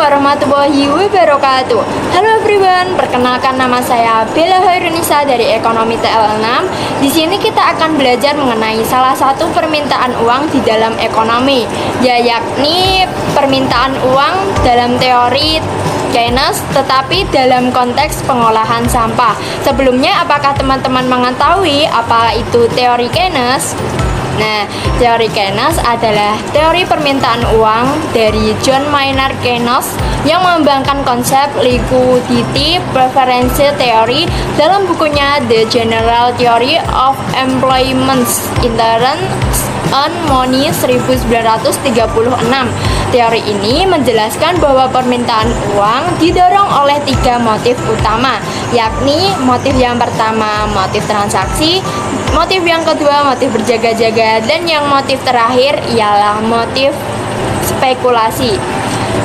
warahmatullahi wabarakatuh. Halo everyone, perkenalkan nama saya Bella Hairunisa dari Ekonomi TL6. Di sini kita akan belajar mengenai salah satu permintaan uang di dalam ekonomi, yakni permintaan uang dalam teori Keynes, tetapi dalam konteks pengolahan sampah. Sebelumnya, apakah teman-teman mengetahui apa itu teori Keynes? Nah, teori Keynes adalah teori permintaan uang dari John Maynard Keynes yang mengembangkan konsep liquidity preference theory dalam bukunya The General Theory of Employment Interest on Money 1936. Teori ini menjelaskan bahwa permintaan uang didorong oleh 3 motif utama, yakni motif yang pertama motif transaksi, motif yang kedua motif berjaga-jaga, dan yang motif terakhir ialah motif spekulasi.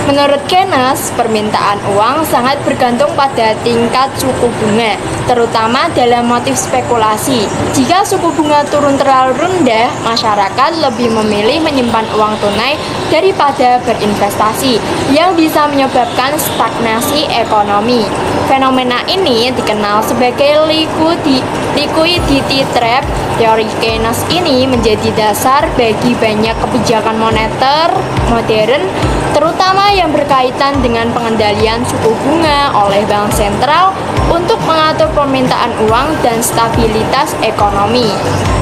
Menurut Keynes, permintaan uang sangat bergantung pada tingkat suku bunga, terutama dalam motif spekulasi. Jika suku bunga turun terlalu rendah, masyarakat lebih memilih menyimpan uang tunai daripada berinvestasi, yang bisa menyebabkan stagnasi ekonomi. Fenomena ini dikenal sebagai liquidity trap. Teori Keynes ini menjadi dasar bagi banyak kebijakan moneter modern, terutama yang berkaitan dengan pengendalian suku bunga oleh bank sentral untuk mengatur permintaan uang dan stabilitas ekonomi.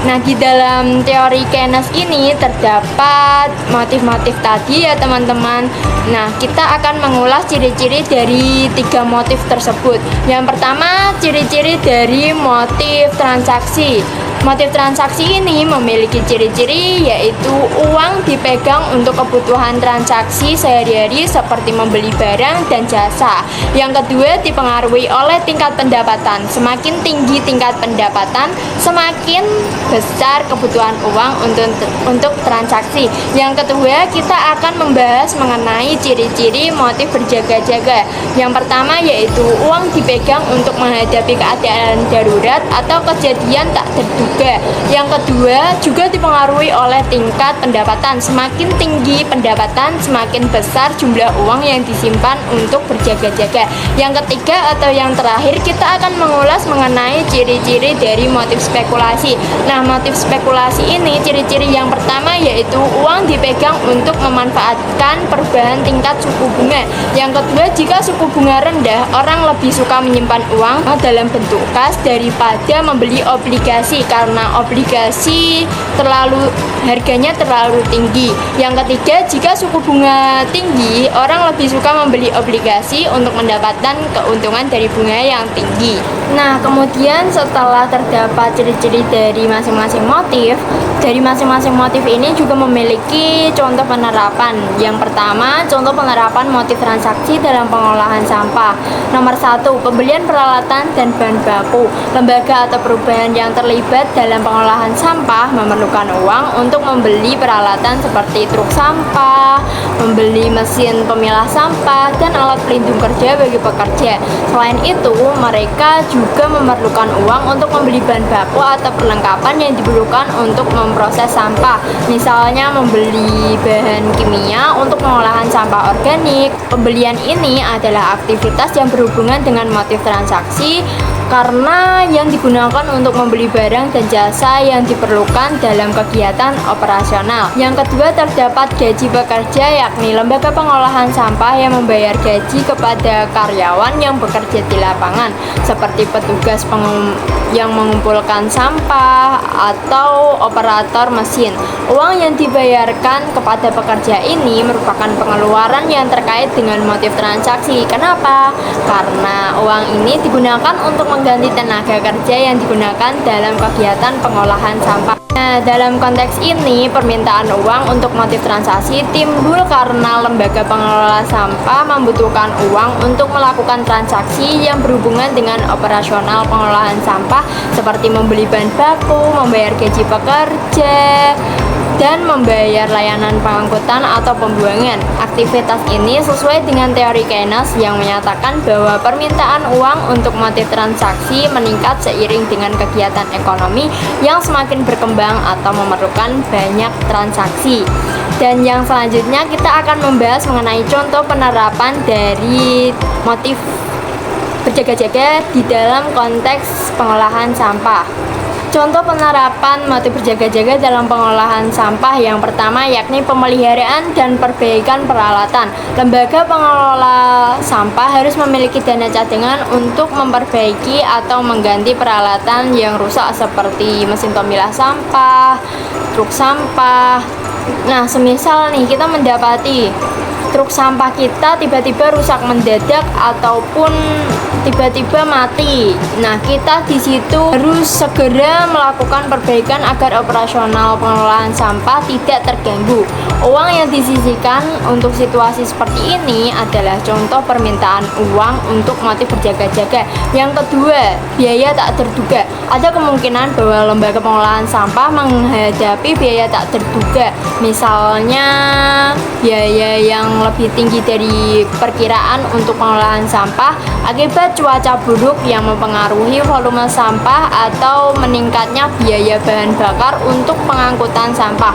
Nah, di dalam teori Keynes ini terdapat motif-motif tadi ya teman-teman. Nah, kita akan mengulas ciri-ciri dari 3 motif tersebut. Yang pertama, ciri-ciri dari motif transaksi. Motif transaksi ini memiliki ciri-ciri yaitu uang dipegang untuk kebutuhan transaksi sehari-hari seperti membeli barang dan jasa. Yang kedua, dipengaruhi oleh tingkat pendapatan. Semakin tinggi tingkat pendapatan, semakin besar kebutuhan uang untuk transaksi. Yang kedua, kita akan membahas mengenai ciri-ciri motif berjaga-jaga. Yang pertama yaitu uang dipegang untuk menghadapi keadaan darurat atau kejadian tak terduga. Yang kedua juga dipengaruhi oleh tingkat pendapatan. Semakin tinggi pendapatan, semakin besar jumlah uang yang disimpan untuk berjaga-jaga. Yang ketiga atau yang terakhir, kita akan mengulas mengenai ciri-ciri dari motif spekulasi. Nah, motif spekulasi ini ciri-ciri yang pertama yaitu uang dipegang untuk memanfaatkan perubahan tingkat suku bunga. Yang kedua, jika suku bunga rendah, orang lebih suka menyimpan uang dalam bentuk kas daripada membeli obligasi karena obligasi harganya terlalu tinggi. Yang ketiga, jika suku bunga tinggi, orang lebih suka membeli obligasi untuk mendapatkan keuntungan dari bunga yang tinggi. Nah, kemudian setelah terdapat ciri-ciri dari masing-masing motif, dari masing-masing motif ini juga memiliki contoh penerapan. Yang pertama, contoh penerapan motif transaksi dalam pengolahan sampah. Nomor 1, pembelian peralatan dan bahan baku. Lembaga atau perubahan yang terlibat dalam pengolahan sampah memerlukan uang untuk membeli peralatan seperti truk sampah, membeli mesin pemilah sampah, dan alat pelindung kerja bagi pekerja. Selain itu, mereka juga memerlukan uang untuk membeli bahan baku atau perlengkapan yang diperlukan untuk memproses sampah. Misalnya membeli bahan kimia untuk pengolahan sampah organik. Pembelian ini adalah aktivitas yang berhubungan dengan motif transaksi karena yang digunakan untuk membeli barang dan jasa yang diperlukan dalam kegiatan operasional. Yang kedua, terdapat gaji pekerja, yakni lembaga pengolahan sampah yang membayar gaji kepada karyawan yang bekerja di lapangan, seperti petugas yang mengumpulkan sampah atau operator mesin. Uang yang dibayarkan kepada pekerja ini merupakan pengeluaran yang terkait dengan motif transaksi. Kenapa? Karena uang ini digunakan untuk mengganti tenaga kerja yang digunakan dalam kegiatan pengolahan sampah. Nah, dalam konteks ini, permintaan uang untuk motif transaksi timbul karena lembaga pengelola sampah membutuhkan uang untuk melakukan transaksi yang berhubungan dengan operasional pengolahan sampah seperti membeli bahan baku, membayar gaji pekerja, dan membayar layanan pengangkutan atau pembuangan. Aktivitas ini sesuai dengan teori Keynes yang menyatakan bahwa permintaan uang untuk motif transaksi meningkat seiring dengan kegiatan ekonomi yang semakin berkembang atau memerlukan banyak transaksi. Dan yang selanjutnya kita akan membahas mengenai contoh penerapan dari motif berjaga-jaga di dalam konteks pengolahan sampah. Contoh penerapan motif berjaga-jaga dalam pengolahan sampah yang pertama yakni pemeliharaan dan perbaikan peralatan. Lembaga pengelola sampah harus memiliki dana cadangan untuk memperbaiki atau mengganti peralatan yang rusak seperti mesin pemilah sampah, truk sampah. Nah, semisal nih kita mendapati truk sampah kita tiba-tiba rusak mendadak ataupun tiba-tiba mati. Nah, kita di situ harus segera melakukan perbaikan agar operasional pengelolaan sampah tidak terganggu. Uang yang disisihkan untuk situasi seperti ini adalah contoh permintaan uang untuk motif berjaga-jaga. Yang kedua, biaya tak terduga. Ada kemungkinan bahwa lembaga pengolahan sampah menghadapi biaya tak terduga. Misalnya, biaya yang lebih tinggi dari perkiraan untuk pengelolaan sampah akibat cuaca buruk yang mempengaruhi volume sampah atau meningkatnya biaya bahan bakar untuk pengangkutan sampah.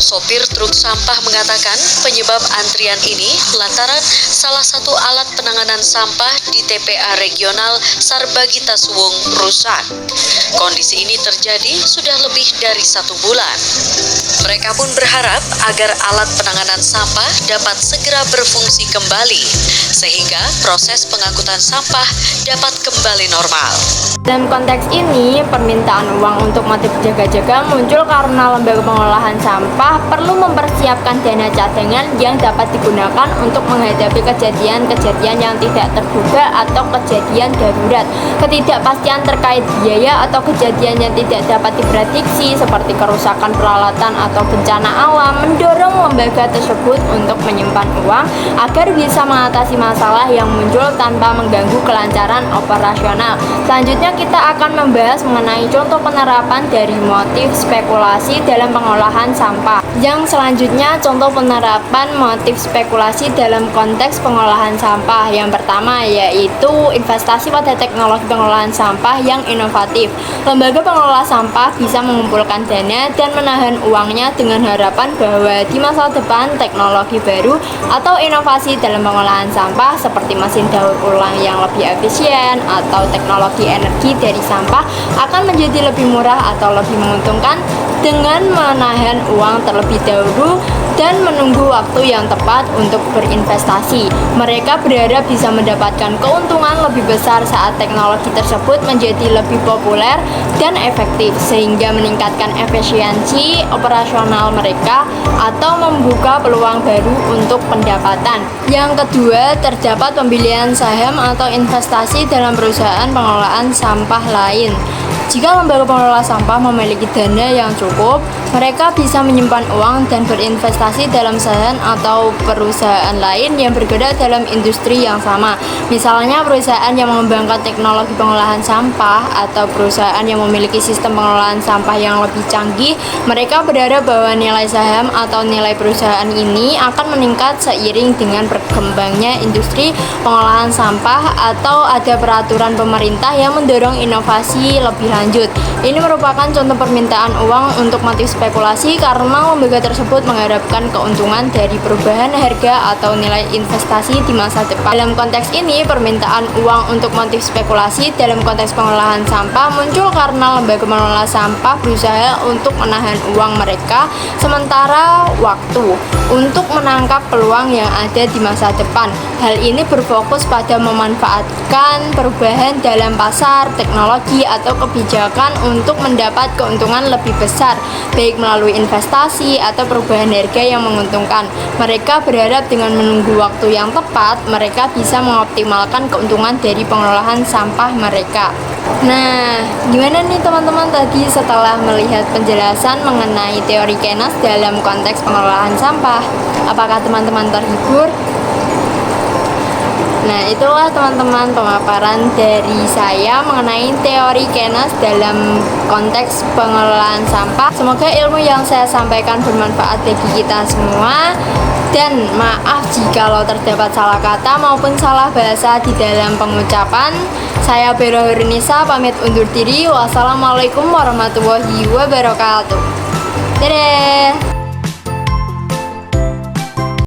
Sopir truk sampah mengatakan penyebab antrian ini lantaran salah satu alat penanganan sampah di TPA Regional Sarbagita Suwung rusak. Kondisi ini terjadi sudah lebih dari 1 bulan. Mereka pun berharap agar alat penanganan sampah dapat segera berfungsi kembali, sehingga proses pengangkutan sampah dapat kembali normal. Dalam konteks ini, permintaan uang untuk motif jaga-jaga muncul karena lembaga pengolahan sampah perlu mempersiapkan dana cadangan yang dapat digunakan untuk menghadapi kejadian-kejadian yang tidak terduga atau kejadian darurat. Ketidakpastian terkait biaya atau kejadian yang tidak dapat diprediksi seperti kerusakan peralatan atau bencana alam mendorong lembaga tersebut untuk menyimpan uang agar bisa mengatasi masalah yang muncul tanpa mengganggu kelancaran operasional. Selanjutnya kita akan membahas mengenai contoh penerapan dari motif spekulasi dalam pengolahan sampah. Yang selanjutnya contoh penerapan motif spekulasi dalam konteks pengolahan sampah. Yang pertama yaitu investasi pada teknologi pengolahan sampah yang inovatif. Lembaga pengelola sampah bisa mengumpulkan dana dan menahan uangnya dengan harapan bahwa di masa depan teknologi baru atau inovasi dalam pengolahan sampah seperti mesin daur ulang yang lebih efisien atau teknologi energi dari sampah akan menjadi lebih murah atau lebih menguntungkan dengan menahan uang terlebih dahulu dan menunggu waktu yang tepat untuk berinvestasi. Mereka berharap bisa mendapatkan keuntungan lebih besar saat teknologi tersebut menjadi lebih populer dan efektif sehingga meningkatkan efisiensi operasional mereka atau membuka peluang baru untuk pendapatan. Yang kedua, terdapat pembelian saham atau investasi dalam perusahaan pengelolaan sampah lain. Jika lembaga pengelola sampah memiliki dana yang cukup, mereka bisa menyimpan uang dan berinvestasi dalam saham atau perusahaan lain yang bergerak dalam industri yang sama. Misalnya perusahaan yang mengembangkan teknologi pengolahan sampah atau perusahaan yang memiliki sistem pengelolaan sampah yang lebih canggih. Mereka berharap bahwa nilai saham atau nilai perusahaan ini akan meningkat seiring dengan berkembangnya industri pengolahan sampah atau ada peraturan pemerintah yang mendorong inovasi lebih lanjut. Ini merupakan contoh permintaan uang untuk motif spekulasi karena lembaga tersebut mengharapkan keuntungan dari perubahan harga atau nilai investasi di masa depan. Dalam konteks ini, permintaan uang untuk motif spekulasi dalam konteks pengolahan sampah muncul karena lembaga pengelola sampah berusaha untuk menahan uang mereka sementara waktu untuk menangkap peluang yang ada di masa depan. Hal ini berfokus pada memanfaatkan perubahan dalam pasar, teknologi, atau kebijakan untuk mendapat keuntungan lebih besar, baik melalui investasi atau perubahan harga yang menguntungkan. Mereka berharap dengan menunggu waktu yang tepat, mereka bisa mengoptimalkan keuntungan dari pengelolaan sampah mereka. Nah, gimana nih teman-teman tadi setelah melihat penjelasan mengenai teori Keynes dalam konteks pengelolaan sampah? Apakah teman-teman terhibur? Nah, itulah teman-teman pemaparan dari saya mengenai teori Keynes dalam konteks pengelolaan sampah. Semoga ilmu yang saya sampaikan bermanfaat bagi kita semua. Dan maaf jikalau terdapat salah kata maupun salah bahasa di dalam pengucapan. Saya Bella Hurnisa pamit undur diri. Wassalamualaikum warahmatullahi wabarakatuh. Dadah.